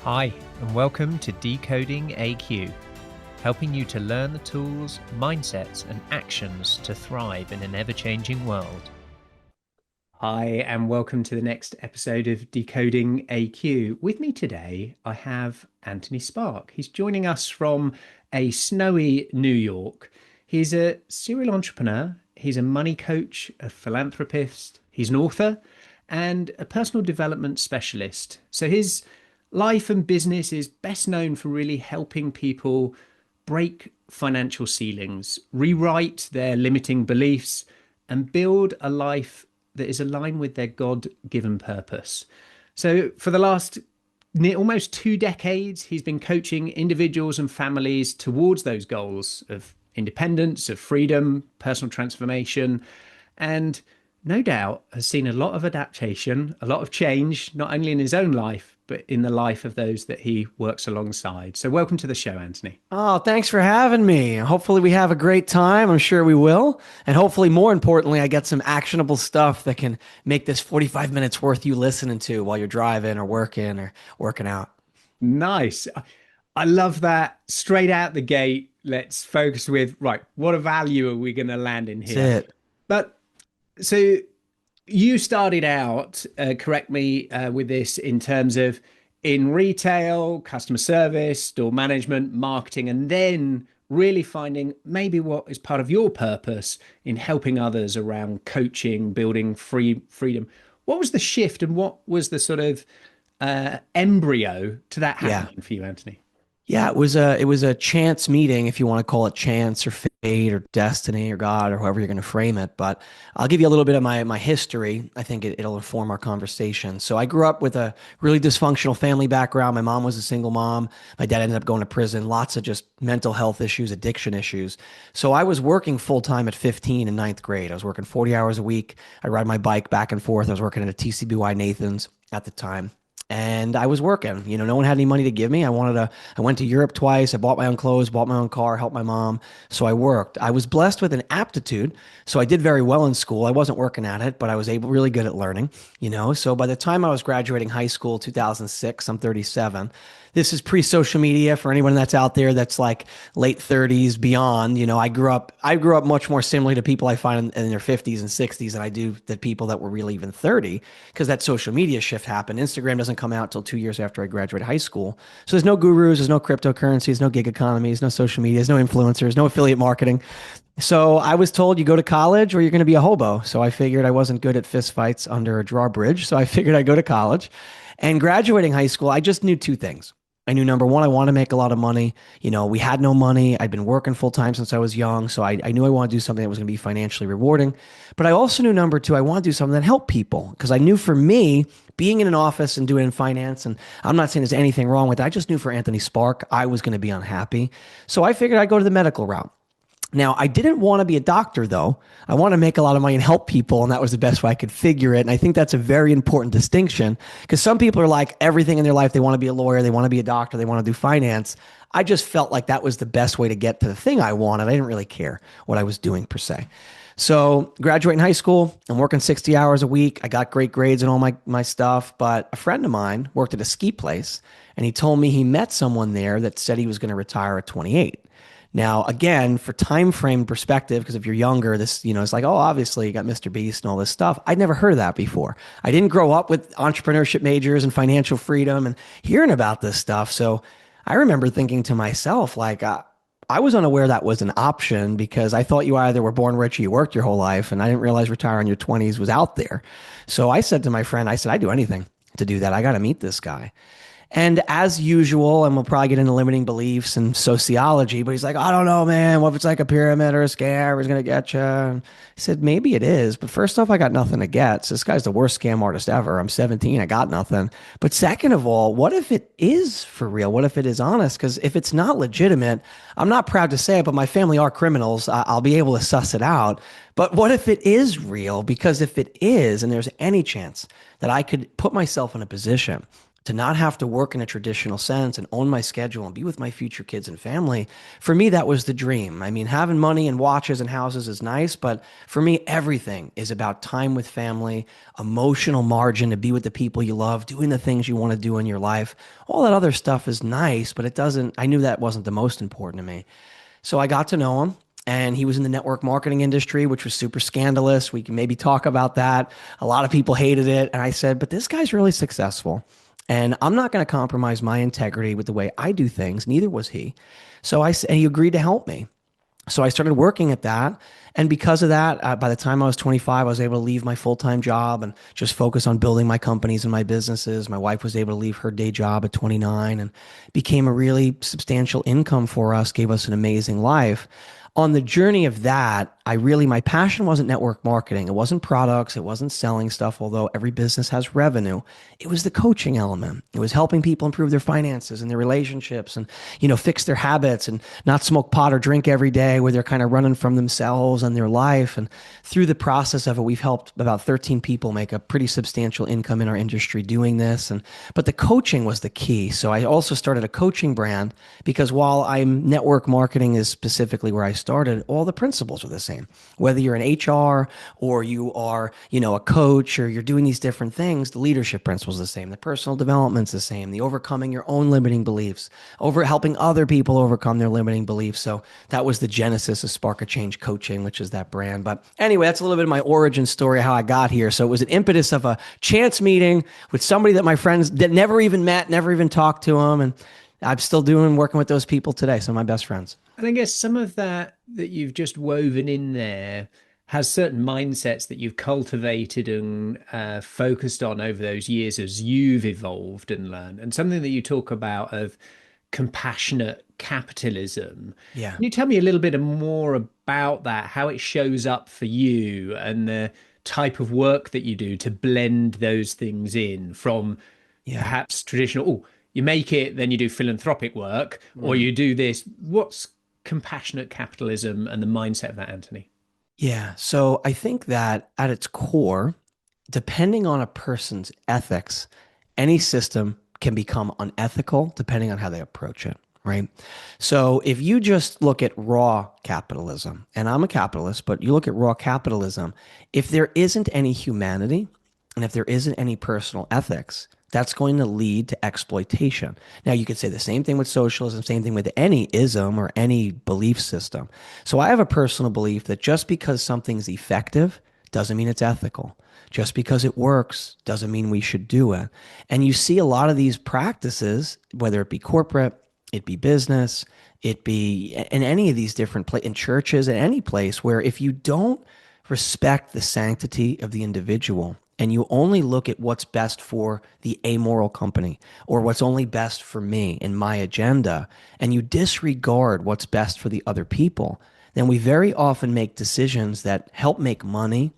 Hi, and welcome to Decoding AQ, helping you to learn the tools, mindsets, and actions to thrive in an ever-changing world. Hi, and welcome to the next episode of Decoding AQ. With me today, I have Anthony Spark. He's joining us from a snowy New York. He's a serial entrepreneur, he's a money coach, a philanthropist, he's an author, and a personal development specialist. So his life and business is best known for really helping people break financial ceilings, rewrite their limiting beliefs, and build a life that is aligned with their God-given purpose. So for the last almost 2 decades, he's been coaching individuals and families towards those goals of independence, of freedom, personal transformation, and no doubt has seen a lot of adaptation, a lot of change, not only in his own life, but in the life of those that he works alongside. So welcome to the show, Anthony. Oh, thanks for having me. Hopefully we have a great time. I'm sure we will. And hopefully, more importantly, I get some actionable stuff that can make this 45 minutes worth you listening to while you're driving or working out. Nice. I love that. Straight out the gate, let's focus with, right, what value are we going to land in That's here? it. But so you started out, correct me with this, in terms of in retail, customer service, store management, marketing, and then really finding maybe what is part of your purpose in helping others around coaching, building freedom. What was the shift and what was the sort of embryo to that Yeah. happening for you, Anthony? Yeah, it was a chance meeting, if you want to call it chance or fate or destiny or God or however you're going to frame it. But I'll give you a little bit of my history. I think it'll inform our conversation. So I grew up with a really dysfunctional family background. My mom was a single mom. My dad ended up going to prison. Lots of just mental health issues, addiction issues. So I was working full time at 15 in ninth grade. I was working 40 hours a week. I ride my bike back and forth. I was working at a TCBY Nathan's at the time. And I was working, no one had any money to give me. I went to Europe twice. I bought my own clothes, bought my own car, helped my mom. So I worked. I was blessed with an aptitude. So I did very well in school. I wasn't working at it, but I was really good at learning. So by the time I was graduating high school, 2006, I'm 37. This is pre-social media for anyone that's out there that's like late 30s beyond. I grew up much more similarly to people I find in their 50s and 60s than I do the people that were really even 30 because that social media shift happened. Instagram doesn't come out till 2 years after I graduated high school. So there's no gurus, there's no cryptocurrencies, no gig economies, no social media, there's no influencers, no affiliate marketing. So I was told you go to college or you're going to be a hobo. So I figured I wasn't good at fistfights under a drawbridge. So I figured I'd go to college. And graduating high school, I just knew two things. I knew number one, I want to make a lot of money. We had no money. I'd been working full time since I was young. So I knew I wanted to do something that was going to be financially rewarding. But I also knew number two, I want to do something that helped people. Because I knew for me, being in an office and doing finance, and I'm not saying there's anything wrong with it. I just knew for Anthony Spark, I was going to be unhappy. So I figured I'd go to the medical route. Now, I didn't want to be a doctor, though. I want to make a lot of money and help people, and that was the best way I could figure it. And I think that's a very important distinction because some people are like everything in their life. They want to be a lawyer, they want to be a doctor, they want to do finance. I just felt like that was the best way to get to the thing I wanted. I didn't really care what I was doing per se. So, graduating high school, I'm working 60 hours a week. I got great grades and all my stuff. But a friend of mine worked at a ski place, and he told me he met someone there that said he was going to retire at 28. Now, again, for time frame perspective, because if you're younger, this, it's like, oh, obviously you got Mr. Beast and all this stuff. I'd never heard of that before. I didn't grow up with entrepreneurship majors and financial freedom and hearing about this stuff. So I remember thinking to myself, like, I was unaware that was an option because I thought you either were born rich or you worked your whole life. And I didn't realize retire in your 20s was out there. So I said to my friend, I'd do anything to do that. I got to meet this guy. And as usual, and we'll probably get into limiting beliefs and sociology, but he's like, I don't know, man. What if it's like a pyramid or a scam or it's going to get you? And I said, maybe it is. But first off, I got nothing to get. So this guy's the worst scam artist ever. I'm 17. I got nothing. But second of all, what if it is for real? What if it is honest? Because if it's not legitimate, I'm not proud to say it, but my family are criminals. I'll be able to suss it out. But what if it is real? Because if it is, and there's any chance that I could put myself in a position to not have to work in a traditional sense and own my schedule and be with my future kids and family, for me, that was the dream. I mean, having money and watches and houses is nice, but for me, everything is about time with family, emotional margin to be with the people you love, doing the things you want to do in your life. All that other stuff is nice, but I knew that wasn't the most important to me. So I got to know him, and he was in the network marketing industry, which was super scandalous. We can maybe talk about that. A lot of people hated it. And I said, but this guy's really successful. And I'm not going to compromise my integrity with the way I do things. Neither was he. And he agreed to help me. So I started working at that. And because of that, by the time I was 25, I was able to leave my full-time job and just focus on building my companies and my businesses. My wife was able to leave her day job at 29 and became a really substantial income for us, gave us an amazing life. On the journey of that, my passion wasn't network marketing. It wasn't products. It wasn't selling stuff, although every business has revenue. It was the coaching element. It was helping people improve their finances and their relationships and, fix their habits and not smoke pot or drink every day where they're kind of running from themselves and their life. And through the process of it, we've helped about 13 people make a pretty substantial income in our industry doing this. But the coaching was the key. So I also started a coaching brand because while network marketing is specifically where I started, all the principles are the same. Whether you're in HR or you are, a coach or you're doing these different things, the leadership principles are the same. The personal development's the same. The overcoming your own limiting beliefs, over helping other people overcome their limiting beliefs. So that was the genesis of Spark a Change Coaching, which is that brand. But anyway, that's a little bit of my origin story, how I got here. So it was an impetus of a chance meeting with somebody that my friends that never even met, never even talked to them. And I'm still working with those people today. Some of my best friends. And I guess some of that you've just woven in there has certain mindsets that you've cultivated and focused on over those years as you've evolved and learned. And something that you talk about of compassionate capitalism. Yeah. Can you tell me a little bit more about that, how it shows up for you and the type of work that you do to blend those things in from Yeah. perhaps traditional, oh, you make it, then you do philanthropic work, or Mm. you do this. What's compassionate capitalism and the mindset of that, Anthony? Yeah. So I think that at its core, depending on a person's ethics, any system can become unethical depending on how they approach it, right? So if you just look at raw capitalism, and I'm a capitalist, but you look at raw capitalism, if there isn't any humanity and if there isn't any personal ethics, that's going to lead to exploitation. Now, you could say the same thing with socialism, same thing with any ism or any belief system. So I have a personal belief that just because something's effective doesn't mean it's ethical. Just because it works doesn't mean we should do it. And you see a lot of these practices, whether it be corporate, it be business, it be in any of these different in churches, in any place where if you don't respect the sanctity of the individual and you only look at what's best for the amoral company or what's only best for me and my agenda, and you disregard what's best for the other people, then we very often make decisions that help make money,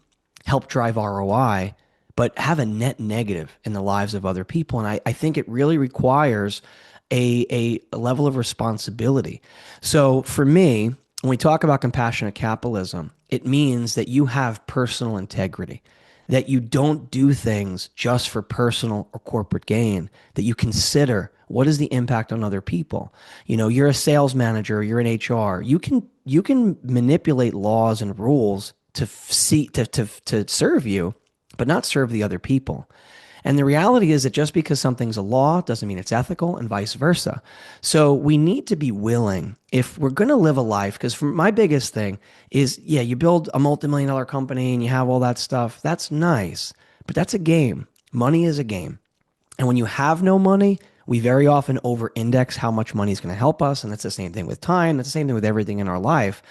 help drive ROI, but have a net negative in the lives of other people. And I think it really requires a level of responsibility. So for me, when we talk about compassionate capitalism, it means that you have personal integrity, that you don't do things just for personal or corporate gain, that you consider what is the impact on other people. You're a sales manager, you're in HR, you can manipulate laws and rules to serve you, but not serve the other people. And the reality is that just because something's a law doesn't mean it's ethical and vice versa. So we need to be willing, if we're going to live a life, because my biggest thing is, yeah, you build a multi-million-dollar company and you have all that stuff. That's nice, but that's a game. Money is a game. And when you have no money, we very often over-index how much money is going to help us. And that's the same thing with time. That's the same thing with everything in our life.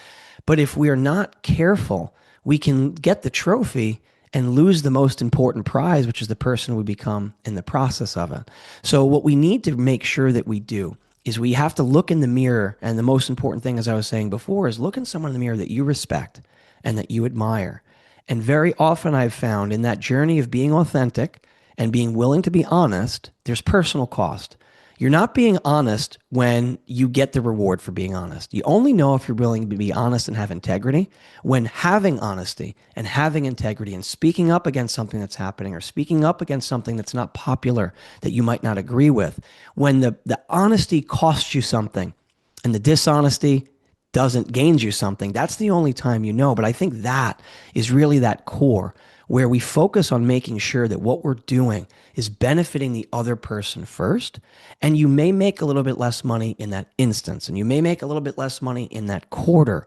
But if we are not careful, we can get the trophy and lose the most important prize, which is the person we become in the process of it. So what we need to make sure that we do is we have to look in the mirror. And the most important thing, as I was saying before, is look in someone in the mirror that you respect and that you admire. And very often I've found in that journey of being authentic and being willing to be honest, there's personal cost. You're not being honest when you get the reward for being honest. You only know if you're willing to be honest and have integrity when having honesty and having integrity and speaking up against something that's happening or speaking up against something that's not popular that you might not agree with. When the honesty costs you something and the dishonesty doesn't gains you something, that's the only time you know. But I think that is really that core where we focus on making sure that what we're doing is benefiting the other person first. And you may make a little bit less money in that instance, and you may make a little bit less money in that quarter.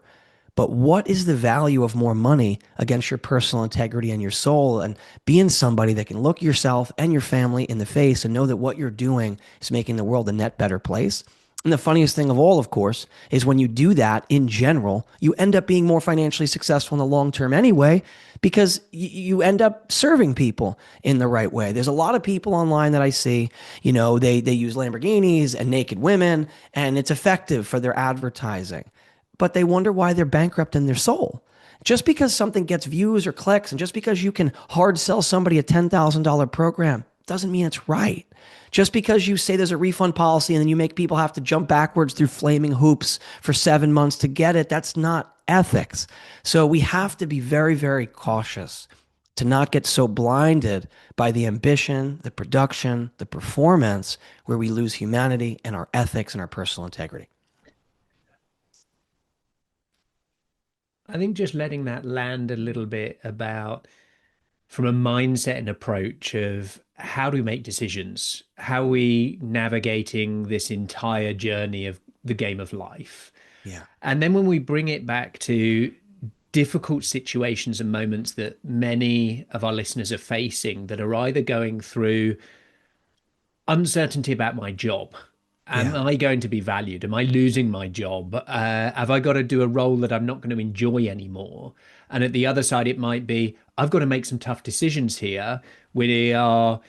But what is the value of more money against your personal integrity and your soul and being somebody that can look yourself and your family in the face and know that what you're doing is making the world a net better place? And the funniest thing of all, of course, is when you do that in general, you end up being more financially successful in the long term anyway, because you end up serving people in the right way. There's a lot of people online that I see, they use Lamborghinis and naked women, and it's effective for their advertising. But they wonder why they're bankrupt in their soul. Just because something gets views or clicks, and just because you can hard sell somebody a $10,000 program, doesn't mean it's right. Just because you say there's a refund policy and then you make people have to jump backwards through flaming hoops for 7 months to get it, that's not ethics. So we have to be very, very cautious to not get so blinded by the ambition, the production, the performance, where we lose humanity and our ethics and our personal integrity. I think just letting that land a little bit about from a mindset and approach of how do we make decisions? How are we navigating this entire journey of the game of life? Yeah. And then when we bring it back to difficult situations and moments that many of our listeners are facing that are either going through uncertainty about my job. Am Yeah. I going to be valued? Am I losing my job? Have I got to do a role that I'm not going to enjoy anymore? And at the other side, it might be I've got to make some tough decisions here. We are,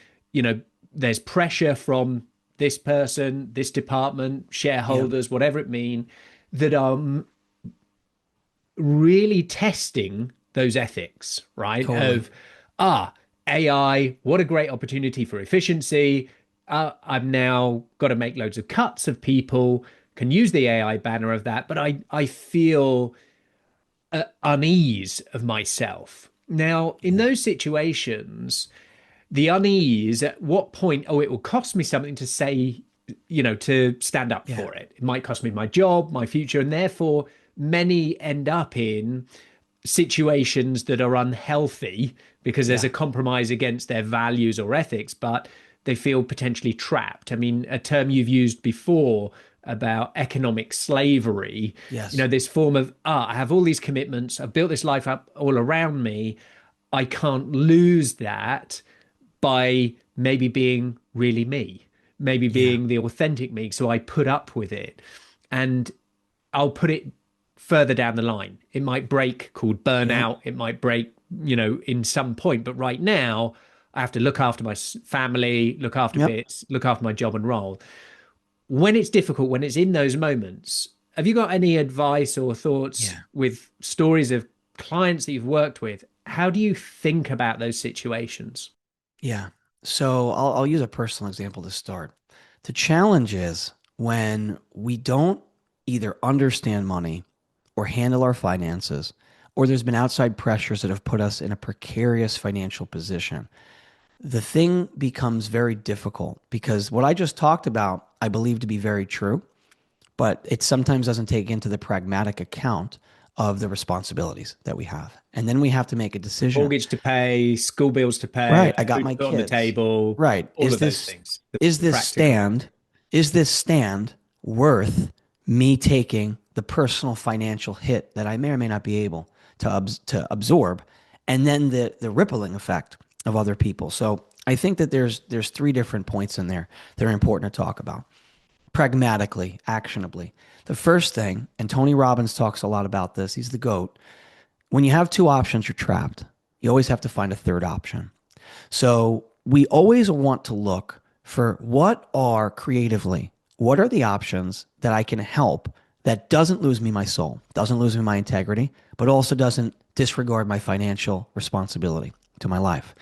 there's pressure from this person, this department, Yeah. shareholders, whatever it mean, that are really testing those ethics, right? Totally. Of, AI, what a great opportunity for efficiency. I've now got to make loads of cuts of people, can use the AI banner of that, but I feel unease of myself. Now, in Yeah. those situations, the unease, at what point, oh, it will cost me something to say, to stand up Yeah. for it. It might cost me my job, my future, and therefore many end up in situations that are unhealthy because there's Yeah. a compromise against their values or ethics, but they feel potentially trapped. I mean, a term you've used before about economic slavery, Yes. this form of, I have all these commitments, I've built this life up all around me. I can't lose that by maybe being really me, maybe Yeah. being the authentic me. So I put up with it. And I'll put it further down the line. It might break called Yep. burnout. It might break, in some point. But right now, I have to look after my family, look after Yep. bits, look after my job and role. When it's difficult, when it's in those moments, have you got any advice or thoughts Yeah. with stories of clients that you've worked with? How do you think about those situations? Yeah. So I'll use a personal example to start. The challenge is when we don't either understand money or handle our finances, or there's been outside pressures that have put us in a precarious financial position. The thing becomes very difficult because what I just talked about, I believe to be very true, but it sometimes doesn't take into the pragmatic account of the responsibilities that we have. And then we have to make a decision. Mortgage to pay, school bills to pay, Right. I got food my to put on the kids. table, Right. all of those things. The Is this practical. stand is this stand worth me taking the personal financial hit that I may or may not be able to absorb, and then the rippling effect of other people. So I think that there's three different points in there that are important to talk about pragmatically, actionably. The first thing, and Tony Robbins talks a lot about this, he's the GOAT. When you have two options, you're trapped. You always have to find a third option. So we always want to look for what are the options that I can help that doesn't lose me my soul, doesn't lose me my integrity, but also doesn't disregard my financial responsibility to my life.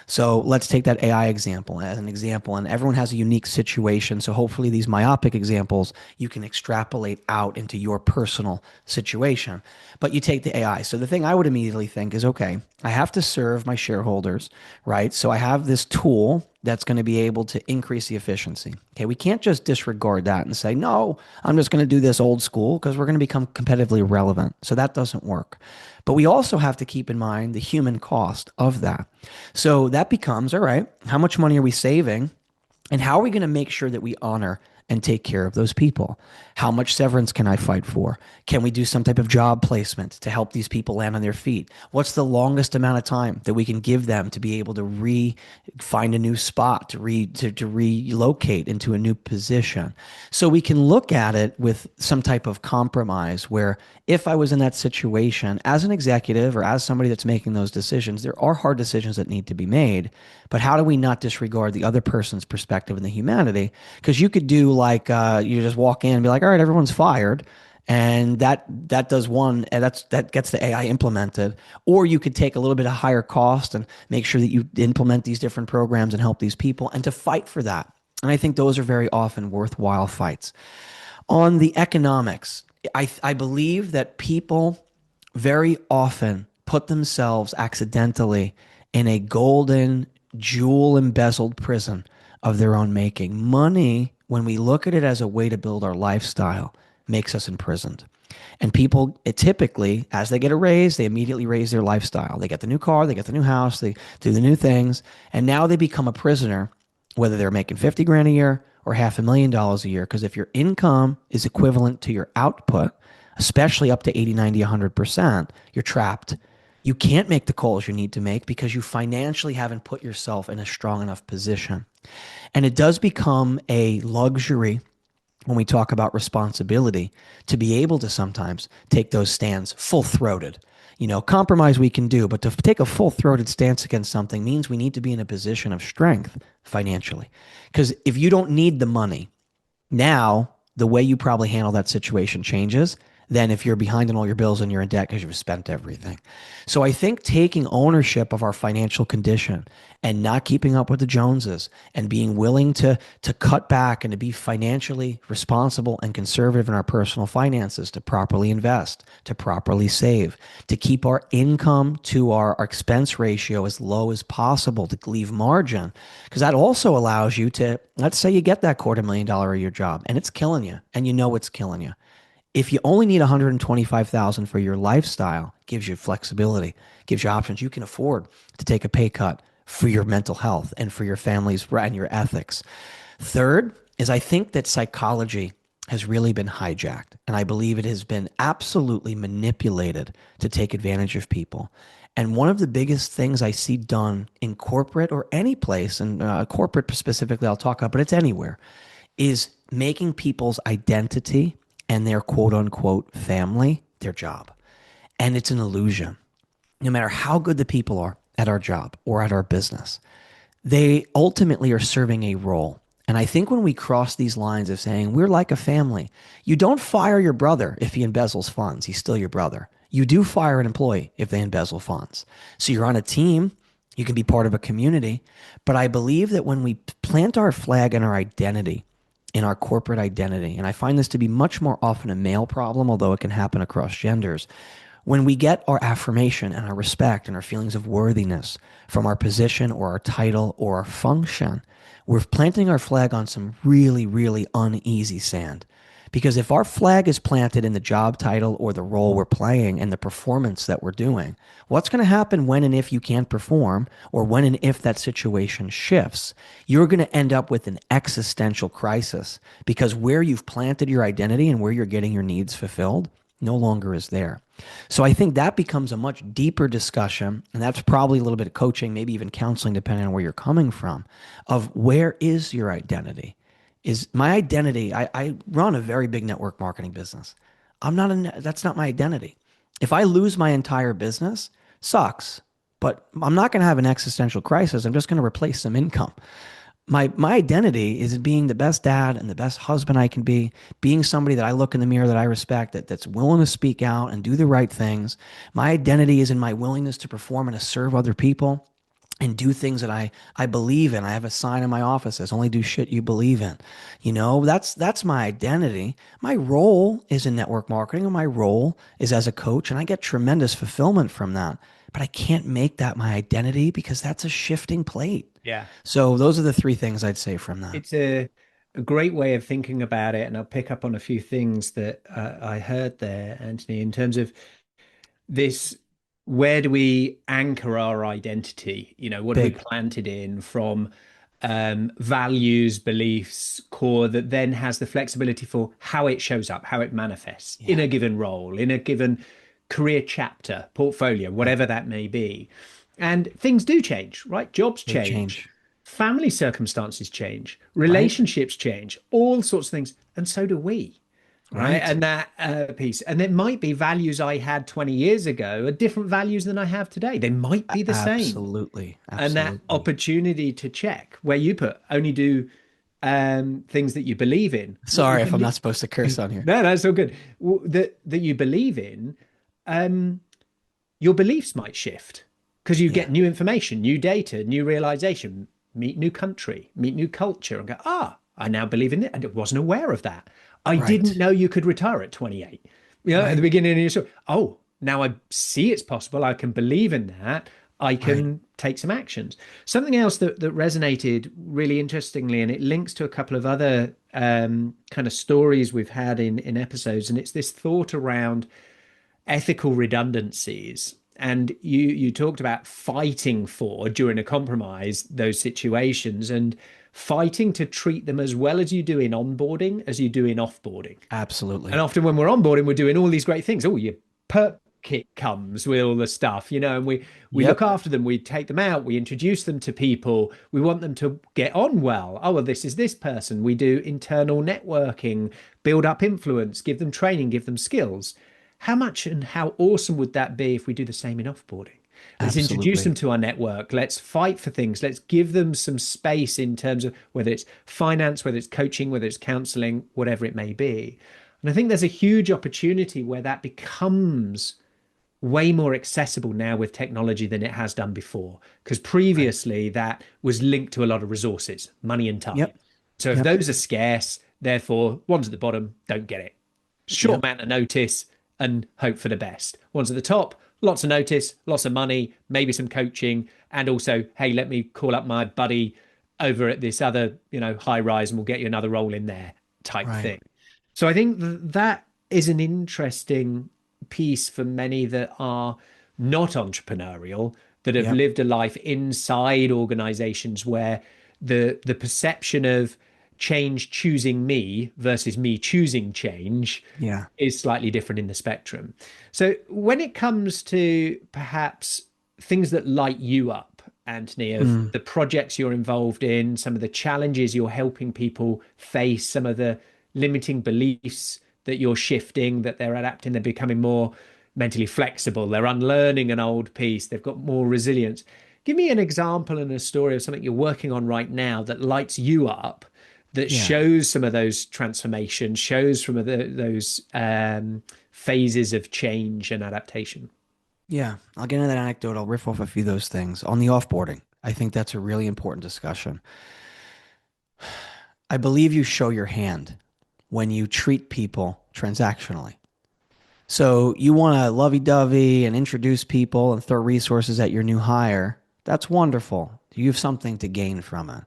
So let's take that AI example as an example, and everyone has a unique situation. So hopefully, these myopic examples you can extrapolate out into your personal situation. But you take the AI. So the thing I would immediately think is, okay, I have to serve my shareholders, right? So I have this tool that's going to be able to increase the efficiency. Okay, we can't just disregard that and say, no, I'm just going to do this old school because we're going to become competitively relevant. So that doesn't work. But we also have to keep in mind the human cost of that. So that becomes, all right, how much money are we saving? And how are we going to make sure that we honor and take care of those people? How much severance can I fight for? Can we do some type of job placement to help these people land on their feet? What's the longest amount of time that we can give them to be able to find a new spot, to relocate into a new position? So we can look at it with some type of compromise where if I was in that situation as an executive or as somebody that's making those decisions, there are hard decisions that need to be made. But how do we not disregard the other person's perspective and the humanity? Because you could do like you just walk in and be like, all right, everyone's fired, and that does one, and that gets the AI implemented. Or you could take a little bit of higher cost and make sure that you implement these different programs and help these people, and to fight for that. And I think those are very often worthwhile fights. On the economics, I believe that people very often put themselves accidentally in a golden, jewel embezzled prison of their own making. Money, when we look at it as a way to build our lifestyle, makes us imprisoned. And people, it typically, as they get a raise, they immediately raise their lifestyle. They get the new car, they get the new house, they do the new things, and now they become a prisoner, whether they're making 50 grand a year or $500,000 a year. Because if your income is equivalent to your output, especially up to 80, 90, 100%, you're trapped. You can't make the calls you need to make because you financially haven't put yourself in a strong enough position. And it does become a luxury when we talk about responsibility to be able to sometimes take those stands full throated. Compromise we can do, but to take a full throated stance against something means we need to be in a position of strength financially. Because if you don't need the money, now the way you probably handle that situation changes than if you're behind on all your bills and you're in debt because you've spent everything. So I think taking ownership of our financial condition and not keeping up with the Joneses and being willing to cut back and to be financially responsible and conservative in our personal finances, to properly invest, to properly save, to keep our income to our expense ratio as low as possible, to leave margin, because that also allows you to, let's say you get that $250,000 a year job and it's killing you and you know it's killing you. If you only need 125,000 for your lifestyle, it gives you flexibility, gives you options. You can afford to take a pay cut for your mental health and for your family's and your ethics. Third is I think that psychology has really been hijacked, and I believe it has been absolutely manipulated to take advantage of people. And one of the biggest things I see done in corporate or any place, and corporate specifically I'll talk about, but it's anywhere, is making people's identity and their quote unquote family their job. And it's an illusion. No matter how good the people are at our job or at our business, they ultimately are serving a role. And I think when we cross these lines of saying we're like a family, you don't fire your brother if he embezzles funds. He's still your brother. You do fire an employee if they embezzle funds. So you're on a team. You can be part of a community. But I believe that when we plant our flag and our identity in our corporate identity, and I find this to be much more often a male problem, although it can happen across genders, when we get our affirmation and our respect and our feelings of worthiness from our position or our title or our function, we're planting our flag on some really, really uneasy sand. Because if our flag is planted in the job title or the role we're playing and the performance that we're doing, what's going to happen when and if you can't perform, or when and if that situation shifts? You're going to end up with an existential crisis because where you've planted your identity and where you're getting your needs fulfilled no longer is there. So I think that becomes a much deeper discussion, and that's probably a little bit of coaching, maybe even counseling, depending on where you're coming from, of where is your identity? Is my identity, I run a very big network marketing business. That's not my identity. If I lose my entire business, sucks, but I'm not going to have an existential crisis. I'm just going to replace some income. My identity is being the best dad and the best husband I can be, being somebody that I look in the mirror that I respect, that's willing to speak out and do the right things. My identity is in my willingness to perform and to serve other people. and do things that I believe in. I have a sign in my office that says only do shit you believe in. That's my identity. My role is in network marketing, and my role is as a coach, and I get tremendous fulfillment from that. But I can't make that my identity because that's a shifting plate. Yeah. So those are the three things I'd say from that. It's a great way of thinking about it. And I'll pick up on a few things that I heard there, Anthony, in terms of this, where do we anchor our identity? What do we Big. plant it in from values, beliefs, core that then has the flexibility for how it shows up, how it manifests in Yeah. a given role, in a given career chapter, portfolio, Right. whatever that may be. And things do change, right? Jobs Big change, change. family circumstances change, Right. relationships change, all sorts of things. And so do we, right? Right. And that piece. And it might be values I had 20 years ago are different values than I have today. They might be the same. Absolutely. And that Absolutely. opportunity to check where you put only do things that you believe in. What you Sorry if I'm not believe. supposed to curse on here. No, that's all good. That you believe in, um, your beliefs might shift because you Yeah. get new information, new data, new realization, meet new country, meet new culture, and go, I now believe in it. And I wasn't aware of that. I didn't Right. know you could retire at 28. At the Right. beginning of your story. Oh, now I see it's possible. I can believe in that. I Right. can take some actions. Something else that resonated really interestingly, and it links to a couple of other kind of stories we've had in episodes, and it's this thought around ethical redundancies. And you talked about fighting for during a compromise those situations and fighting to treat them as well as you do in onboarding as you do in offboarding. And Absolutely. often when we're onboarding, we're doing all these great things. Oh, your perk kit comes with all the stuff, and we look Yep. after them, we take them out, we introduce them to people, we want them to get on well. Oh, well, this is this person. We do internal networking, build up influence, give them training, give them skills. How much and how awesome would that be if we do the same in offboarding? Let's introduce Absolutely. them to our network. Let's fight for things. Let's give them some space in terms of whether it's finance, whether it's coaching, whether it's counseling, whatever it may be. And I think there's a huge opportunity where that becomes way more accessible now with technology than it has done before. Because Right. previously that was linked to a lot of resources, money and time. Yep. So if Yep. those are scarce, therefore ones at the bottom don't get it. Short Yep. amount of notice and hope for the best. Ones at the top, lots of notice, lots of money, maybe some coaching, and also, hey, let me call up my buddy over at this other, high rise and we'll get you another role in there type Right. thing. So I think that is an interesting piece for many that are not entrepreneurial, that have Yep. lived a life inside organizations where the perception of change choosing me versus me choosing change Yeah. is slightly different in the spectrum. So when it comes to perhaps things that light you up, Anthony, of Mm. the projects you're involved in, some of the challenges you're helping people face, some of the limiting beliefs that you're shifting, that they're adapting, they're becoming more mentally flexible, they're unlearning an old piece, they've got more resilience. Give me an example and a story of something you're working on right now that lights you up, that Yeah. shows some of those transformations, shows some of those phases of change and adaptation. Yeah. I'll get into that anecdote. I'll riff off a few of those things. On the offboarding, I think that's a really important discussion. I believe you show your hand when you treat people transactionally. So you want to lovey-dovey and introduce people and throw resources at your new hire. That's wonderful. You have something to gain from it.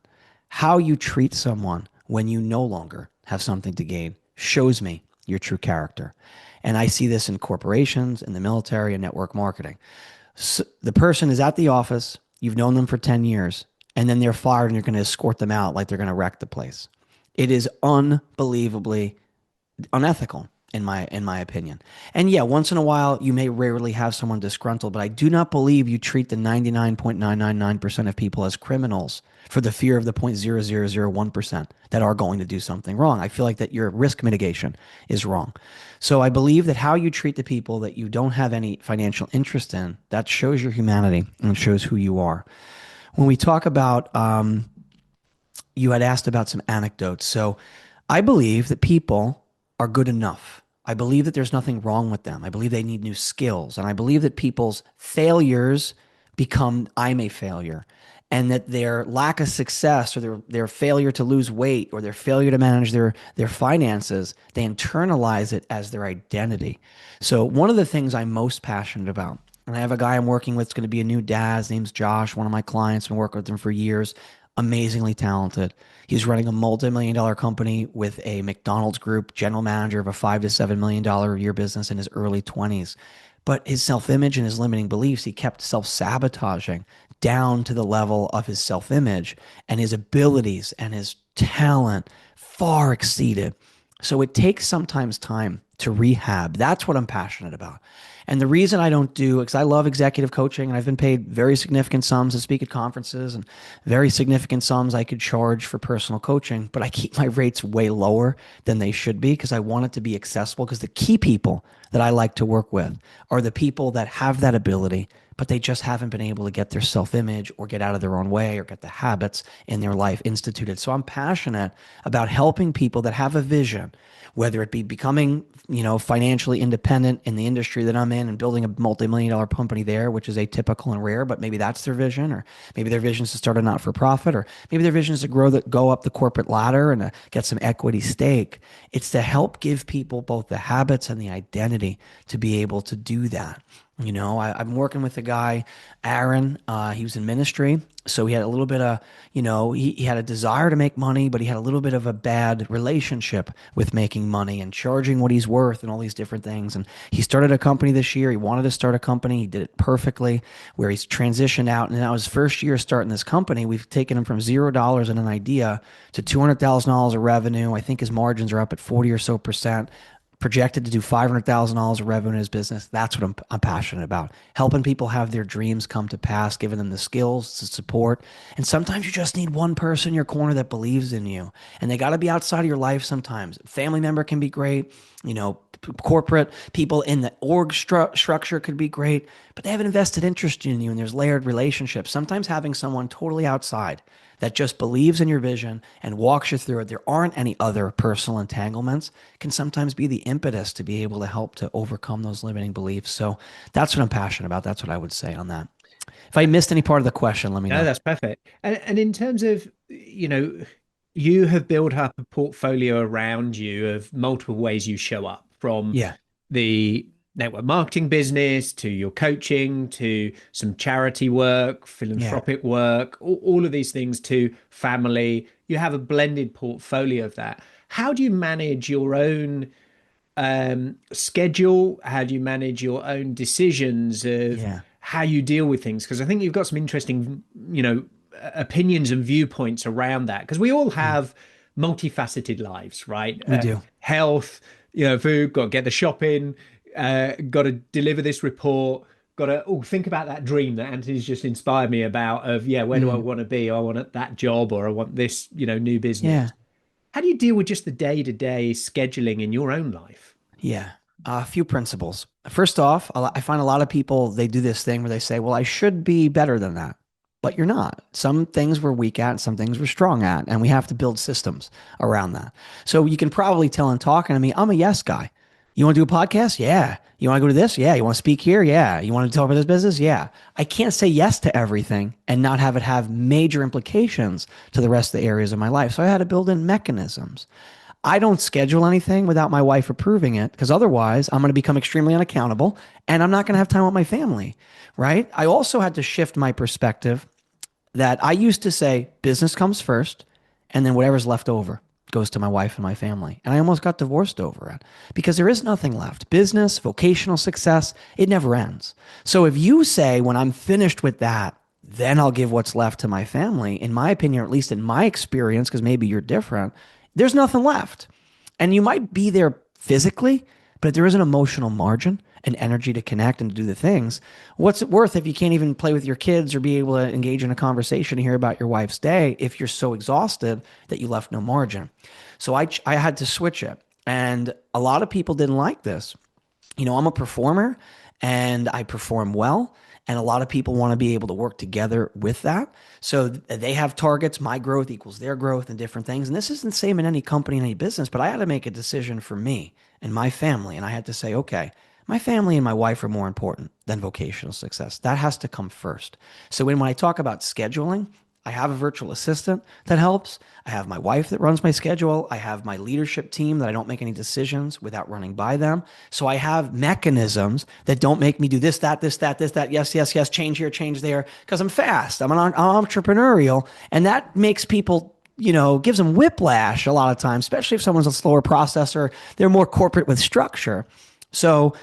How you treat someone when you no longer have something to gain shows me your true character. And I see this in corporations, in the military, and network marketing. So the person is at the office, you've known them for 10 years, and then they're fired and you're going to escort them out like they're going to wreck the place. It is unbelievably unethical in my opinion. And yeah, once in a while you may rarely have someone disgruntled, but I do not believe you treat the 99.999% of people as criminals for the fear of the 0.0001% that are going to do something wrong. I feel like that your risk mitigation is wrong. So I believe that how you treat the people that you don't have any financial interest in, that shows your humanity and shows who you are. When we talk about you had asked about some anecdotes. So I believe that people are good enough. I believe that there's nothing wrong with them. I believe they need new skills. And I believe that people's failures become, I'm a failure. and that their lack of success or their failure to lose weight or their failure to manage their finances, they internalize it as their identity. So one of the things I'm most passionate about, and I have a guy I'm working with, it's going to be a new dad. His name's Josh, one of my clients. I've been working with him for years. Amazingly talented. He's running a multi-million dollar company with a McDonald's group, general manager of a $5 to $7 million a year business in his early 20s. But his self image and his limiting beliefs, he kept self sabotaging down to the level of his self image, and his abilities and his talent far exceeded. So it takes sometimes time to rehab. That's what I'm passionate about. And the reason I don't do, because I love executive coaching and I've been paid very significant sums to speak at conferences and very significant sums I could charge for personal coaching, but I keep my rates way lower than they should be because I want it to be accessible. Because the key people that I like to work with are the people that have that ability, but they just haven't been able to get their self image or get out of their own way or get the habits in their life instituted. So I'm passionate about helping people that have a vision, whether it be becoming, financially independent in the industry that I'm in and building a multi-million dollar company there, which is atypical and rare, but maybe that's their vision, or maybe their vision is to start a not-for-profit, or maybe their vision is to go up the corporate ladder and to get some equity stake. It's to help give people both the habits and the identity to be able to do that. I'm working with a guy, Aaron. He was in ministry. So he had a little bit of, he had a desire to make money, but he had a little bit of a bad relationship with making money and charging what he's worth and all these different things. And he started a company this year. He wanted to start a company. He did it perfectly, where he's transitioned out. And now his first year starting this company, we've taken him from $0 in an idea to $200,000 of revenue. I think his margins are up at 40 or so percent, projected to do $500,000 of revenue in his business. That's what I'm passionate about. Helping people have their dreams come to pass, giving them the skills, the support. And sometimes you just need one person in your corner that believes in you. And they got to be outside of your life sometimes. Family member can be great. Corporate people in the org structure could be great, but they have an invested interest in you and there's layered relationships. Sometimes having someone totally outside that just believes in your vision and walks you through it, there aren't any other personal entanglements, can sometimes be the impetus to be able to help to overcome those limiting beliefs. So that's what I'm passionate about. That's what I would say on that. If I missed any part of the question, let me No, know. that's perfect. And in terms of, you have built up a portfolio around you of multiple ways you show up, from Yeah. the network marketing business to your coaching to some charity work, Yeah. philanthropic work, all of these things, to family. You have a blended portfolio of that. How do you manage your own schedule? How do you manage your own decisions of Yeah. how you deal with things? Because I think you've got some interesting, opinions and viewpoints around that. Because we all Mm. have multifaceted lives, right? We do. Health, food, got to get the shopping, got to deliver this report, got to think about that dream that Anthony's just inspired me about of, yeah, where do I Mm. want to be? I want that job, or I want this, new business. Yeah. How do you deal with just the day-to-day scheduling in your own life? Yeah. A few principles. First off, I find a lot of people, they do this thing where they say, well, I should be better than that. But you're not. Some things we're weak at, some things we're strong at, and we have to build systems around that. So you can probably tell in talking to me, I'm a yes guy. You want to do a podcast? Yeah. You want to go to this? Yeah. You want to speak here? Yeah. You want to talk about this business? Yeah. I can't say yes to everything and not have it have major implications to the rest of the areas of my life. So I had to build in mechanisms. I don't schedule anything without my wife approving it, because otherwise I'm going to become extremely unaccountable and I'm not going to have time with my family, right? I also had to shift my perspective that I used to say business comes first and then whatever's left over goes to my wife and my family. And I almost got divorced over it because there is nothing left. Business, vocational success, it never ends. So if you say, when I'm finished with that, then I'll give what's left to my family, in my opinion, or at least in my experience, because maybe you're different, there's nothing left. And you might be there physically, but if there is an emotional margin and energy to connect and to do the things, what's it worth if you can't even play with your kids or be able to engage in a conversation and hear about your wife's day if you're so exhausted that you left no margin? So I had to switch it. And a lot of people didn't like this. I'm a performer and I perform well. And a lot of people want to be able to work together with that. So they have targets. My growth equals their growth and different things. And this isn't the same in any company, in any business, but I had to make a decision for me and my family. And I had to say, okay, my family and my wife are more important than vocational success. That has to come first. So when I talk about scheduling, I have a virtual assistant that helps. I have my wife that runs my schedule. I have my leadership team that I don't make any decisions without running by them. So I have mechanisms that don't make me do this, that, this, that, this, that, yes, yes, yes, change here, change there, because I'm fast. I'm entrepreneurial. And that makes people, gives them whiplash a lot of times, especially if someone's a slower processor. They're more corporate with structure. So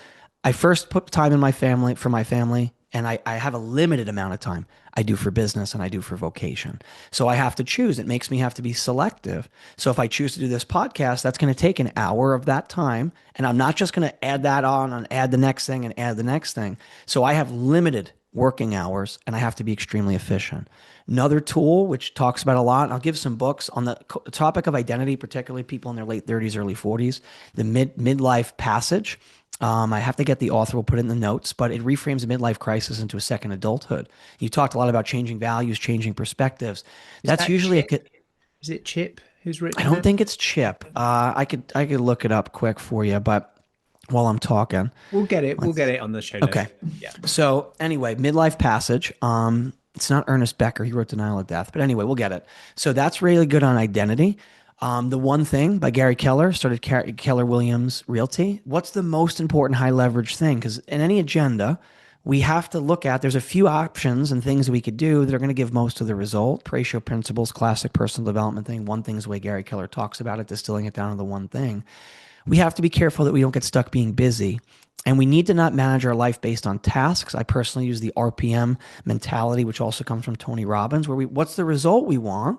I first put time in my family for my family, and I have a limited amount of time I do for business and I do for vocation. So I have to choose. It makes me have to be selective. So if I choose to do this podcast, that's going to take an hour of that time. And I'm not just going to add that on and add the next thing and add the next thing. So I have limited working hours and I have to be extremely efficient. Another tool, which talks about a lot, and I'll give some books on the topic of identity, particularly people in their late 30s, early 40s, the midlife passage. I have to get the author, we'll put it in the notes, but it reframes a midlife crisis into a second adulthood. You talked a lot about changing values, changing perspectives. Is That's that usually Chip? Is it Chip who's I written don't that? think it's Chip. I could look it up quick for you, but while I'm talking, We'll get it. We'll get let's, it on the show notes. okay. Yeah. So anyway, midlife passage. It's not Ernest Becker. He wrote Denial of Death, but anyway, we'll get it. So that's really good on identity. The One Thing by Gary Keller started Keller Williams Realty. What's the most important high leverage thing? Because in any agenda, we have to look at there's a few options and things we could do that are going to give most of the result. Ratio principles, classic personal development thing. One thing is the way Gary Keller talks about it, distilling it down to the one thing. We have to be careful that we don't get stuck being busy. And we need to not manage our life based on tasks. I personally use the RPM mentality, which also comes from Tony Robbins, where what's the result we want?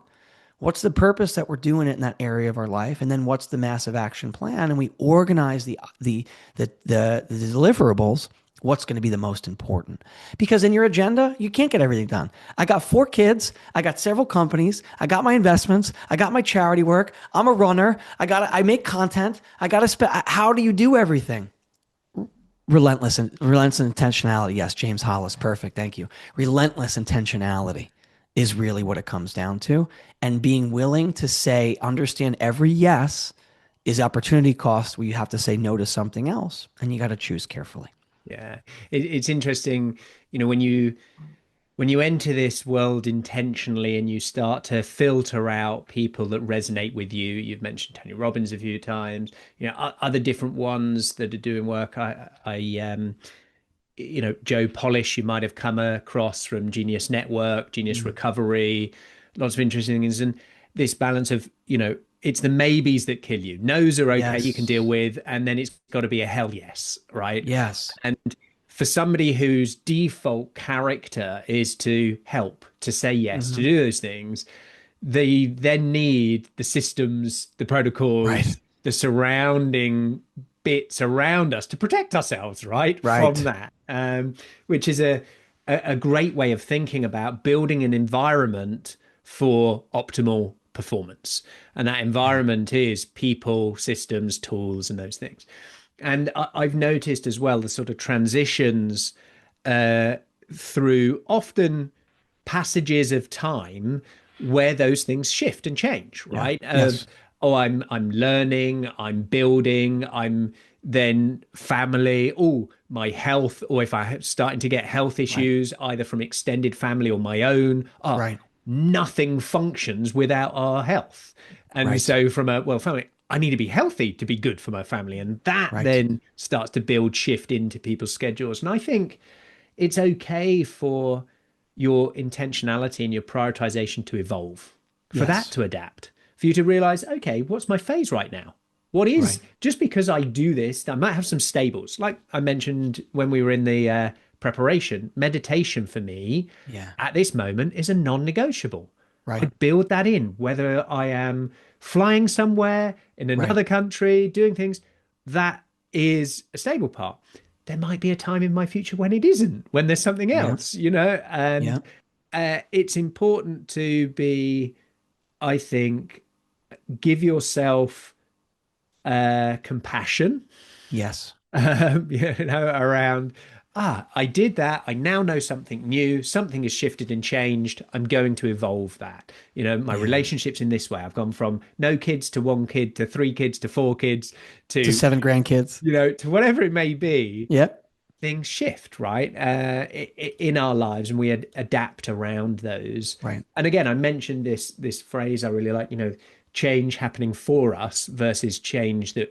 What's the purpose that we're doing it in that area of our life? And then what's the massive action plan? And we organize the deliverables. What's going to be the most important? Because in your agenda, you can't get everything done. I got 4 kids. I got several companies. I got my investments. I got my charity work. I'm a runner. I make content. I got to spend. How do you do everything? Relentless intentionality. Yes, James Hollis. Perfect. Thank you. Relentless intentionality is really what it comes down to. And being willing to say, understand every yes is opportunity cost where you have to say no to something else. And you got to choose carefully. Yeah. It's interesting, when you enter this world intentionally and you start to filter out people that resonate with you. You've mentioned Tony Robbins a few times, other different ones that are doing work. Joe Polish, you might have come across from Genius Network, Genius Mm. Recovery, lots of interesting things. And this balance of, it's the maybes that kill you. No's are okay, you can deal Yes. with, and then it's got to be a hell yes, right? Yes. And for somebody whose default character is to help, to say yes, to Hmm. do those things, they then need the systems, the Right. protocols, the surrounding bits around us to protect ourselves, right, from Right. that. Which is a great way of thinking about building an environment for optimal performance. And that Yeah. environment is people, systems, tools, and those things. And I've noticed as well the sort of transitions uh, through often passages of time where those things shift and change, Yeah. right? Yes. Oh, I'm learning, I'm building, I'm then family. Oh, my health, or if I'm starting to get health Right. issues, either from extended family or my own. Oh, Right. nothing functions without our health. And Right. so, from a family, I need to be healthy to be good for my family. And that Right. then starts to build shift into people's schedules. And I think it's okay for your intentionality and your prioritization to evolve, for that Yes. to adapt, for you to realize, okay, what's my phase right now? What is, Right. just because I do this, I might have some stables. Like I mentioned when we were in the preparation, meditation for me Yeah. at this moment is a non negotiable. I Right. build that in, whether I am flying somewhere in Right. another country, doing things, that is a stable part. There might be a time in my future when it isn't, when there's something Yeah. else, and Yeah. it's important to be, I think, give yourself compassion, Yes. around, I did that. I now know something new. Something has shifted and changed. I'm going to evolve that. My Yeah. relationships in this way. I've gone from no kids to 1 kid to 3 kids to 4 kids To to, 7 grandkids. to whatever it may be. Yep. things shift, right? In our lives, and we adapt around those. Right. And again, I mentioned this phrase I really like, change happening for us versus change that,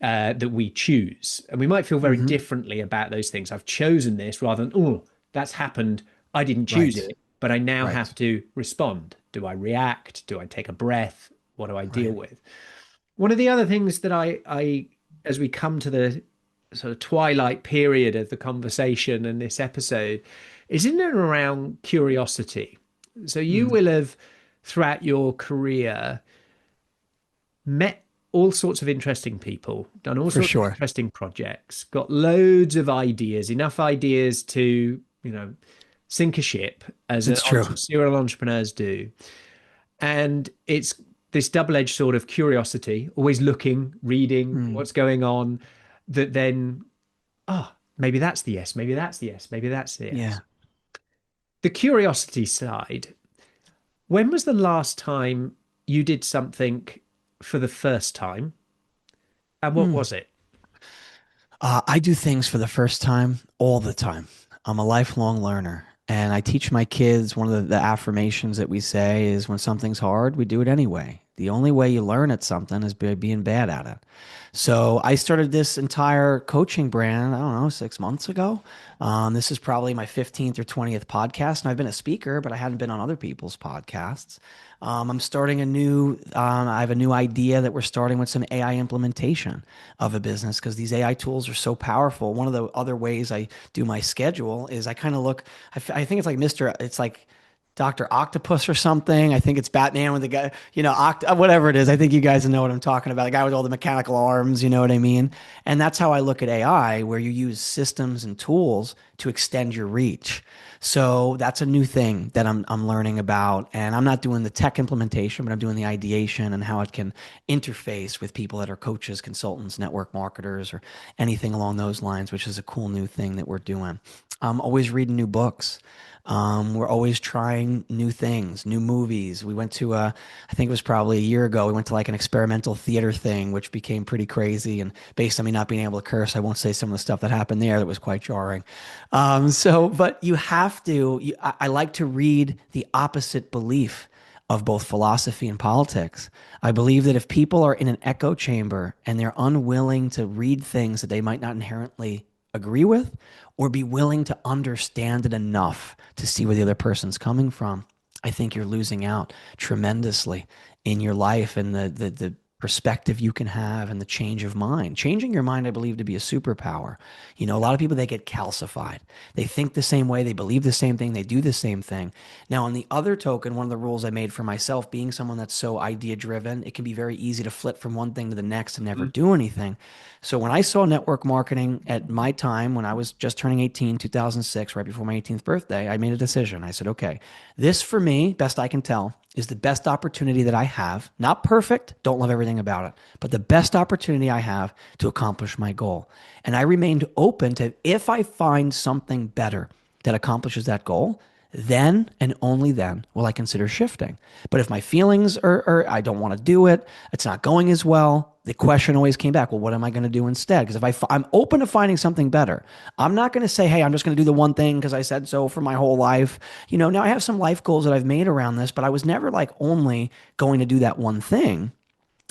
that we choose. And we might feel very Hmm. differently about those things. I've chosen this rather than, oh, that's happened. I didn't choose Right. it, but I now Right. have to respond. Do I react? Do I take a breath? What do I deal Right. with? One of the other things that as we come to the sort of twilight period of the conversation and this episode, is in and around curiosity. So you Mm, will have, throughout your career, met all sorts of interesting people, done all for sorts of sure. interesting projects, got loads of ideas, enough ideas to, sink a ship, as It's true. serial entrepreneurs do. And it's this double-edged sort of curiosity, always looking, reading Mm, what's going on, that then, oh, maybe that's the yes, maybe that's the yes, maybe that's the yeah. yes. The curiosity side, when was the last time you did something for the first time? And what Mm. was it? I do things for the first time all the time. I'm a lifelong learner. And I teach my kids one of the affirmations that we say is when something's hard, we do it anyway. The only way you learn at something is by being bad at it. So I started this entire coaching brand, I don't know, 6 months ago. This is probably my 15th or 20th podcast. And I've been a speaker, but I hadn't been on other people's podcasts. I'm starting I have a new idea that we're starting with some AI implementation of a business because these AI tools are so powerful. One of the other ways I do my schedule is I kind of look, I think it's like it's like Dr. Octopus or something. I think it's Batman with the guy, whatever it is. I think you guys know what I'm talking about. The guy with all the mechanical arms, you know what I mean? And that's how I look at AI, where you use systems and tools to extend your reach. So that's a new thing that I'm learning about. And I'm not doing the tech implementation, but I'm doing the ideation and how it can interface with people that are coaches, consultants, network marketers, or anything along those lines, which is a cool new thing that we're doing. I'm always reading new books. We're always trying new things, new movies. We went to I think it was probably a year ago, we went to like an experimental theater thing, which became pretty crazy. And based on me not being able to curse, I won't say some of the stuff that happened there that was quite jarring. But you have to, I like to read the opposite belief of both philosophy and politics. I believe that if people are in an echo chamber and they're unwilling to read things that they might not inherently agree with or be willing to understand it enough to see where the other person's coming from, I think you're losing out tremendously in your life and the perspective you can have and the change of mind. Changing your mind, I believe, to be a superpower. A lot of people, they get calcified. They think the same way, they believe the same thing, they do the same thing. Now, on the other token, one of the rules I made for myself, being someone that's so idea driven, it can be very easy to flip from one thing to the next and never Mm. do anything. So when I saw network marketing at my time, when I was just turning 18, 2006, right before my 18th birthday, I made a decision. I said, okay, this for me, best I can tell, is the best opportunity that I have. Not perfect, don't love everything about it, but the best opportunity I have to accomplish my goal. And I remained open to if I find something better that accomplishes that goal, then and only then will I consider shifting. But if my feelings are I don't want to do it, it's not going as well, the question always came back, well, what am I going to do instead? Because I'm open to finding something better. I'm not going to say, hey, I'm just going to do the one thing because I said so for my whole life. Now I have some life goals that I've made around this, but I was never like only going to do that one thing.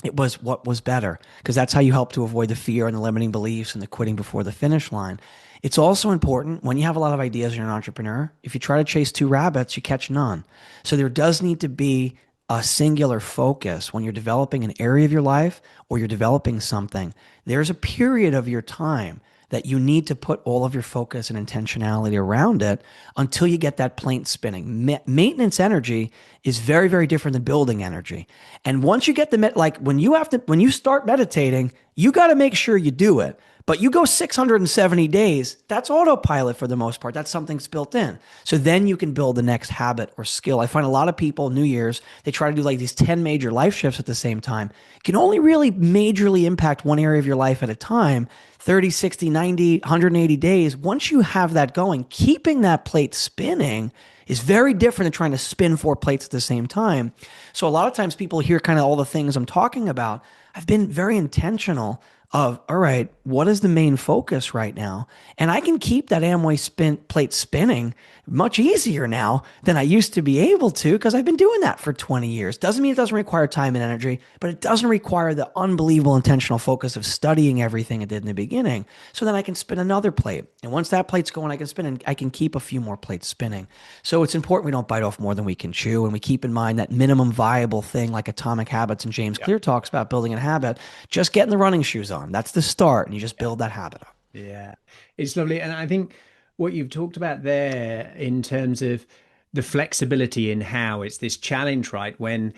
It was what was better because that's how you help to avoid the fear and the limiting beliefs and the quitting before the finish line. It's also important when you have a lot of ideas and you're an entrepreneur, if you try to chase two rabbits, you catch none. So there does need to be a singular focus when you're developing an area of your life or you're developing something. There's a period of your time that you need to put all of your focus and intentionality around it until you get that plane spinning. Maintenance energy is very, very different than building energy. And once you get like when you start meditating, you got to make sure you do it. But you go 670 days, that's autopilot for the most part. That's something's built in. So then you can build the next habit or skill. I find a lot of people, New Year's, they try to do like these 10 major life shifts at the same time. You can only really majorly impact one area of your life at a time. 30, 60, 90, 180 days. Once you have that going, keeping that plate spinning is very different than trying to spin four plates at the same time. So a lot of times people hear kind of all the things I'm talking about. I've been very intentional of, all right, what is the main focus right now? And I can keep that Amway plate spinning much easier now than I used to be able to because I've been doing that for 20 years. Doesn't mean it doesn't require time and energy, but it doesn't require the unbelievable intentional focus of studying everything it did in the beginning. So then I can spin another plate. And once that plate's going, I can spin and I can keep a few more plates spinning. So it's important we don't bite off more than we can chew. And we keep in mind that minimum viable thing like atomic habits and James Yeah. Clear talks about building a habit, just getting the running shoes on. That's the start. And you just build that habit up. Yeah, it's lovely. And I think what you've talked about there in terms of the flexibility in how it's this challenge, right? When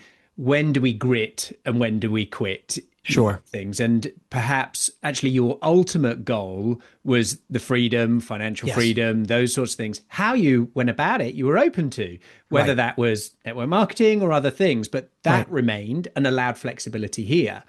do we grit and when do we quit, Sure. things? And perhaps actually your ultimate goal was the freedom, financial Yes. freedom, those sorts of things. How you went about it, you were open to, whether Right. that was network marketing or other things, but Right. that remained and allowed flexibility here.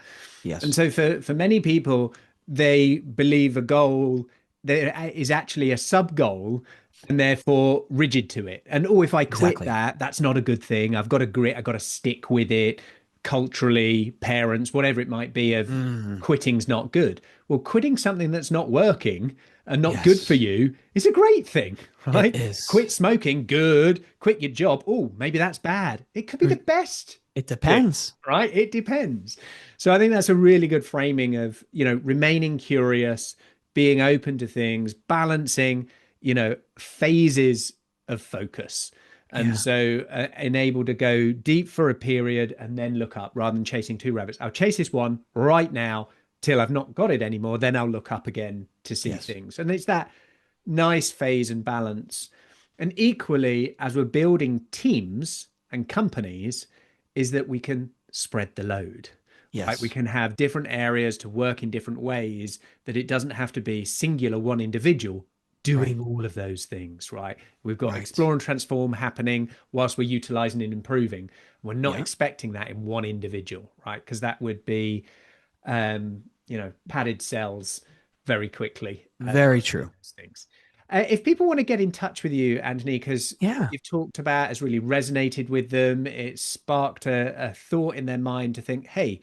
And Yes. so for many people, they believe a goal that is actually a sub goal and therefore rigid to it. And oh, if I quit Exactly. that, that's not a good thing. I've got to grit, I've got to stick with it culturally, parents, whatever it might be, of Mm, quitting's not good. Well, quitting something that's not working and not good for yes. you is a great thing, It right? is. Quit smoking, good. Quit your job. Oh, maybe that's bad. It could be the Mm, best it thing, depends. right? It depends. So I think that's a really good framing of, remaining curious, being open to things, balancing, phases of focus. And Yeah. so enabled to go deep for a period and then look up rather than chasing two rabbits. I'll chase this one right now till I've not got it anymore. Then I'll look up again to see Yes. things. And it's that nice phase and balance. And equally, as we're building teams and companies, is that we can spread the load, right? We Yes. can have different areas to work in different ways, that it doesn't have to be singular one individual Right. doing all of those things, right? We've got Right. explore and transform happening whilst we're utilizing and improving. We're not Yeah. expecting that in one individual, right? Because that would be, padded cells very quickly Very across true. those things. If people want to get in touch with you, Anthony, because what Yeah. you've talked about has really resonated with them, it sparked a thought in their mind to think, hey,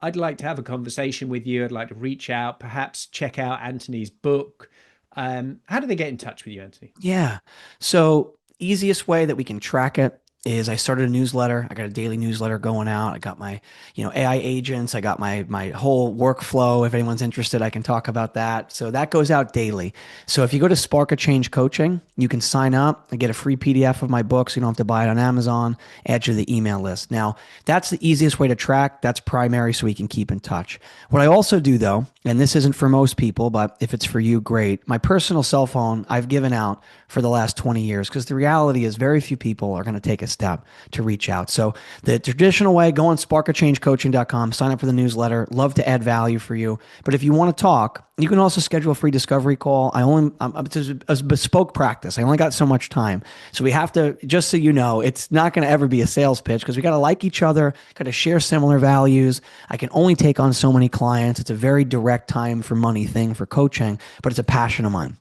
I'd like to have a conversation with you. I'd like to reach out, perhaps check out Anthony's book. How do they get in touch with you, Anthony? Yeah. So easiest way that we can track it is I started a newsletter. I got a daily newsletter going out. I got my, AI agents. I got my whole workflow. If anyone's interested, I can talk about that. So that goes out daily. So if you go to Spark a Change Coaching, you can sign up and get a free PDF of my book. So you don't have to buy it on Amazon, add you to the email list. Now, that's the easiest way to track. That's primary so we can keep in touch. What I also do though, and this isn't for most people, but if it's for you, great. My personal cell phone I've given out for the last 20 years because the reality is very few people are going to take a step to reach out. So the traditional way, go on sparkachangecoaching.com, sign up for the newsletter. Love to add value for you. But if you want to talk, you can also schedule a free discovery call. It's a bespoke practice. I only got so much time. So we have to, just so you know, it's not going to ever be a sales pitch because we got to like each other, got to share similar values. I can only take on so many clients. It's a very direct time for money thing for coaching, but it's a passion of mine.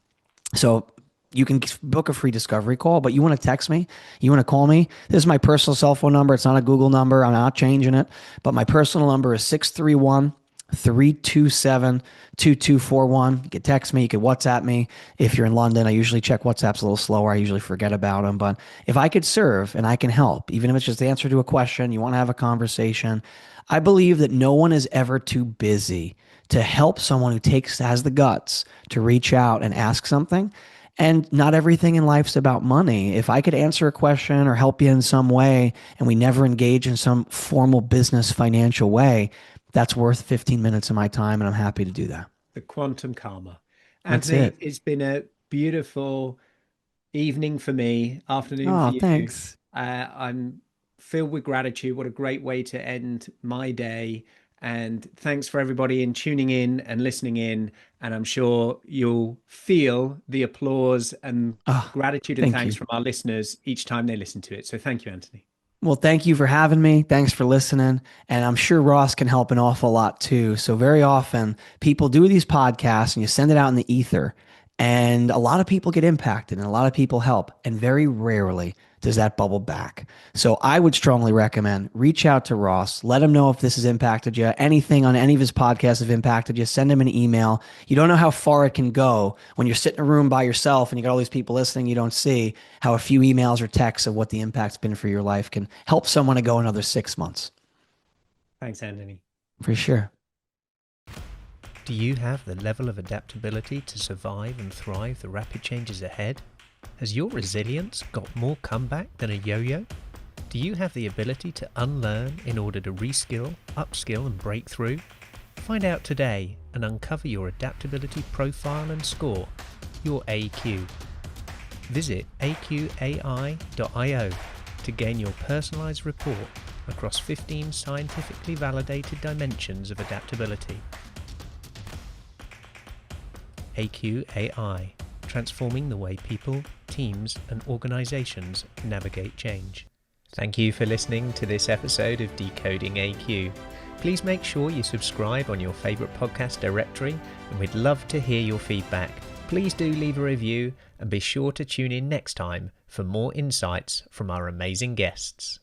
So you can book a free discovery call, but you want to text me, you want to call me. This is my personal cell phone number. It's not a Google number. I'm not changing it, but my personal number is 631 327 2241. You can text me, you can WhatsApp me. If you're in London, I usually check WhatsApp's a little slower. I usually forget about them. But if I could serve and I can help, even if it's just the answer to a question, you want to have a conversation, I believe that no one is ever too busy to help someone who has the guts to reach out and ask something. And not everything in life's about money. If I could answer a question or help you in some way and we never engage in some formal business financial way, that's worth 15 minutes of my time and I'm happy to do that. The quantum karma. That's Anthony, it. it's been a beautiful evening for me, afternoon for Oh, you. thanks. I'm filled with gratitude. What a great way to end my day. And thanks for everybody in tuning in and listening in. And I'm sure you'll feel the applause and Oh, gratitude and thank thanks you. from our listeners each time they listen to it. So thank you, Anthony. Well, thank you for having me. Thanks for listening. And I'm sure Ross can help an awful lot too. So, very often people do these podcasts and you send it out in the ether, and a lot of people get impacted and a lot of people help. And very rarely does that bubble back? So I would strongly recommend reach out to Ross, let him know if this has impacted you, anything on any of his podcasts have impacted you, send him an email. You don't know how far it can go when you're sitting in a room by yourself and you got all these people listening, you don't see how a few emails or texts of what the impact's been for your life can help someone to go another 6 months. Thanks, Anthony. For sure. Do you have the level of adaptability to survive and thrive the rapid changes ahead? Has your resilience got more comeback than a yo-yo? Do you have the ability to unlearn in order to reskill, upskill and break through? Find out today and uncover your adaptability profile and score, your AQ. Visit AQai.io to gain your personalized report across 15 scientifically validated dimensions of adaptability. AQai, transforming the way people, teams, and organizations navigate change. Thank you for listening to this episode of Decoding AQ. Please make sure you subscribe on your favorite podcast directory, and we'd love to hear your feedback. Please do leave a review and be sure to tune in next time for more insights from our amazing guests.